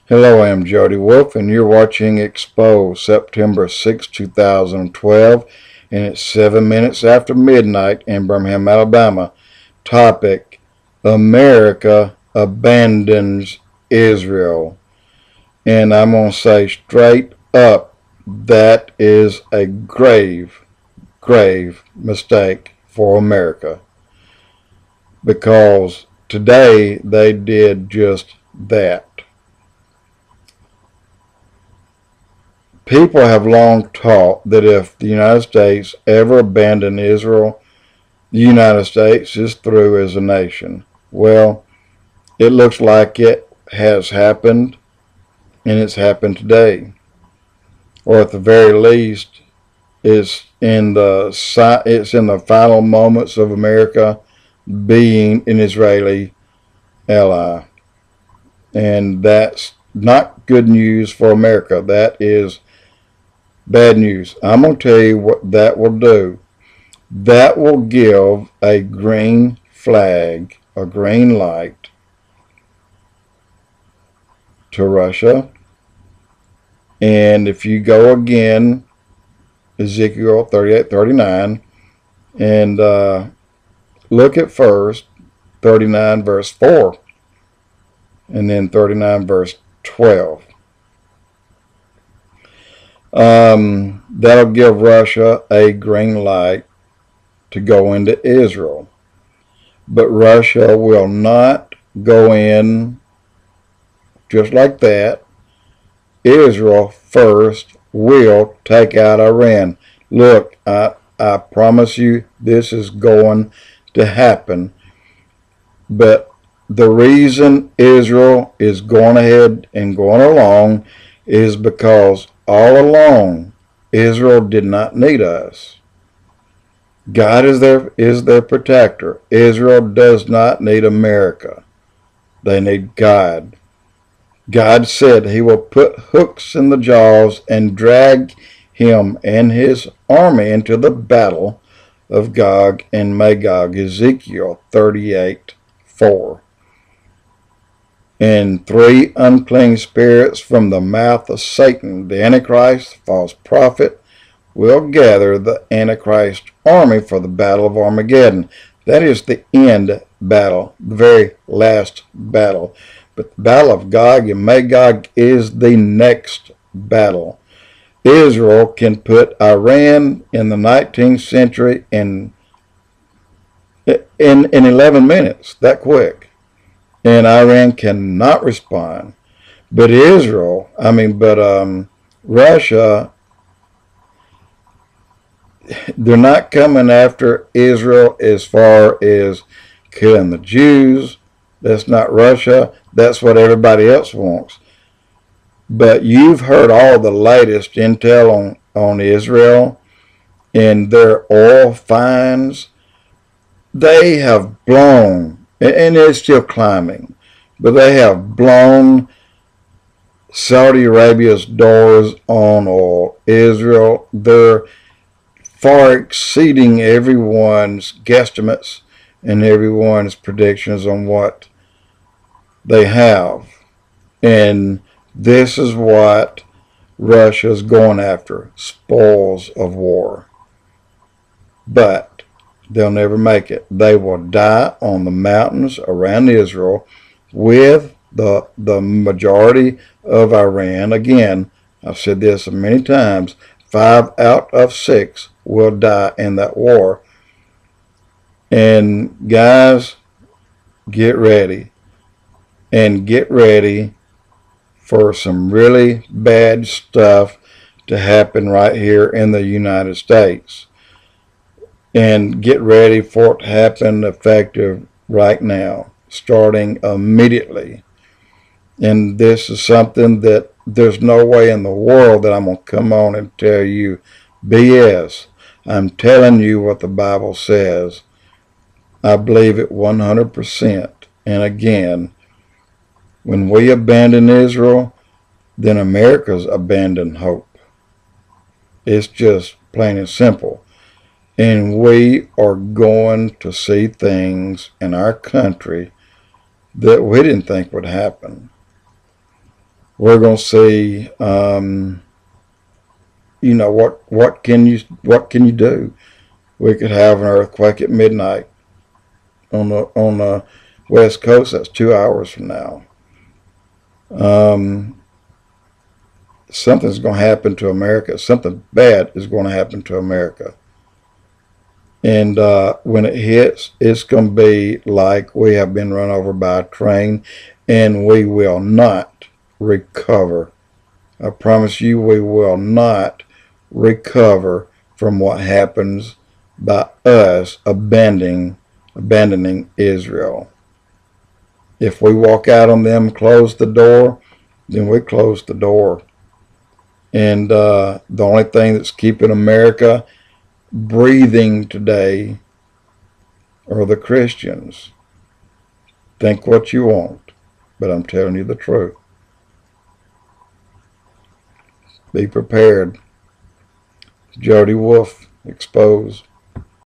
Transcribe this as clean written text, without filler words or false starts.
Hello, I'm Jody Wolf, and you're watching Expoz, September 6, 2012, and it's 7 minutes after midnight in Birmingham, Alabama. Topic: America abandons Israel. And I'm going to say straight up, that is a grave, grave mistake for America. Because today they did just that. People have long taught that if the United States ever abandoned Israel, the United States is through as a nation. Well, it looks like it has happened, and it's happened today. Or at the very least, it's in the final moments of America being an Israeli ally. And that's not good news for America. That is bad news. I'm going to tell you what that will do. That will give a green flag, a green light to Russia. And if you go again, Ezekiel 38:39, and look at first 39 verse 4, and then 39 verse 12. That'll give Russia a green light to go into Israel. But Russia will not go in just like that. Israel first will take out Iran. Look, I promise you this is going to happen. But the reason Israel is going ahead and going along is because all along Israel did not need us. God is their protector. Israel does not need America. They need God. God said he will put hooks in the jaws and drag him and his army into the battle of Gog and Magog, Ezekiel 38:4. And 3 unclean spirits from the mouth of Satan, the Antichrist, false prophet, will gather the Antichrist army for the battle of Armageddon. That is the end battle, the very last battle. But the battle of Gog and Magog is the next battle. Israel can put Iran in the 19th century in 11 minutes, that quick. And Iran cannot respond. But Russia, they're not coming after Israel as far as killing the Jews. That's not Russia. That's what everybody else wants. But you've heard all the latest intel on Israel and their oil finds. They have blown, and it's still climbing, but they have blown Saudi Arabia's doors on oil. Israel, they're far exceeding everyone's guesstimates and everyone's predictions on what they have. And this is what Russia's going after, spoils of war. But they'll never make it. They will die on the mountains around Israel with the majority of Iran. Again, I've said this many times, 5 out of 6 will die in that war. And guys, get ready. And get ready for some really bad stuff to happen right here in the United States. And get ready for it to happen effective right now, starting immediately. And this is something that there's no way in the world that I'm going to come on and tell you BS. I'm telling you what the Bible says. I believe it 100%. And again, when we abandon Israel, then America's abandoned hope. It's just plain and simple. And we are going to see things in our country that we didn't think would happen. we're going to see, you know, what can you do? We could have an earthquake at midnight on the West Coast. That's 2 hours from now. Something's going to happen to America. Something bad is going to happen to America. And when it hits, it's going to be like we have been run over by a train, and we will not recover. I promise you, we will not recover from what happens by us abandoning Israel. If we walk out on them, close the door, then we close the door. And the only thing that's keeping America breathing today are the Christians. Think what you want, but I'm telling you the truth. Be prepared. Jody Wolf, Expoz.